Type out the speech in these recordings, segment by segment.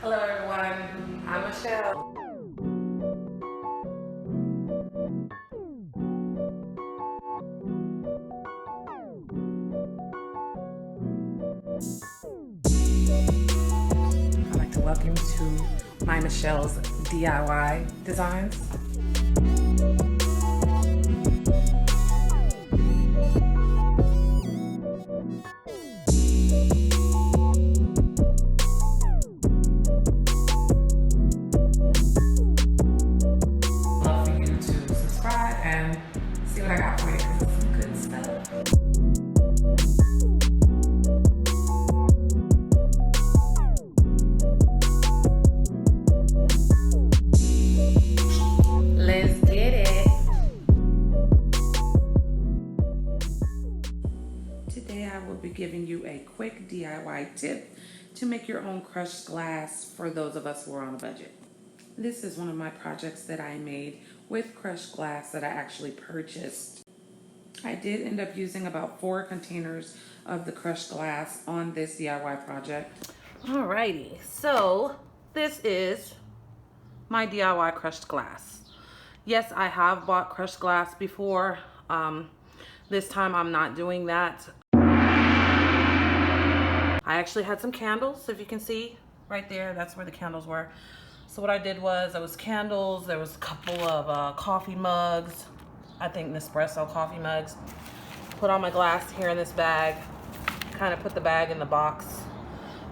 Hello everyone, I'm Michelle. I'd like to welcome you to my Michelle's DIY designs. Love for you to subscribe and see what I got for you because it's some good stuff. Let's get it. Today I will be giving you a quick DIY tip to make your own crushed glass for those of us who are on a budget. This is one of my projects that I made with crushed glass that I actually purchased. I did end up using about 4 containers of the crushed glass on this DIY project. Alrighty, so this is my DIY crushed glass. Yes, I have bought crushed glass before. This time I'm not doing that. I actually had some candles, if you can see right there, that's where the candles were. So what I did was, there was candles, there was a couple of coffee mugs, I think Nespresso coffee mugs. Put all my glass here in this bag, kind of put the bag in the box.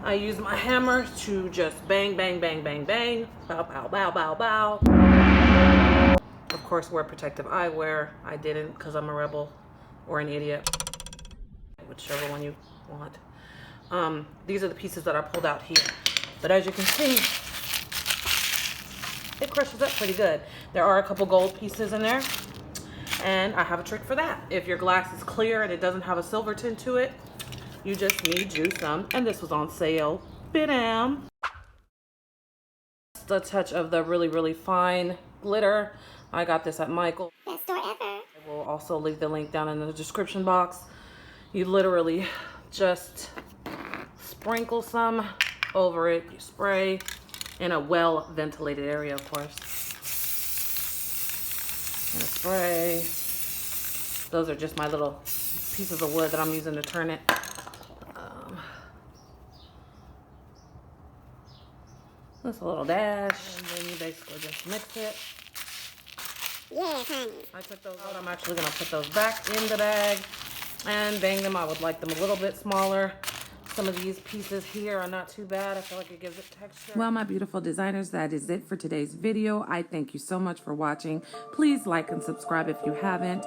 I used my hammer to just bang, bang, bang, bang, bang, bow, bow, bow, bow, bow. Of course, wear protective eyewear. I didn't because I'm a rebel or an idiot, whichever one you want. These are the pieces that I pulled out here. But as you can see, it crushes up pretty good. There are a couple gold pieces in there. And I have a trick for that. If your glass is clear and it doesn't have a silver tint to it, you just need you some. And this was on sale. Bam! Just a touch of the really, really fine glitter. I got this at Michael. Best store ever. I will also leave the link down in the description box. You literally just sprinkle some over it. You spray in a well ventilated area, of course. And spray. Those are just my little pieces of wood that I'm using to turn it. Just a little dash, and then you basically just mix it. Yeah, honey. I took those out. I'm actually gonna put those back in the bag and bang them. I would like them a little bit smaller. Some of these pieces here are not too bad. I feel like it gives it texture. Well, my beautiful designers, that is it for today's video. I thank you so much for watching. Please like and subscribe if you haven't.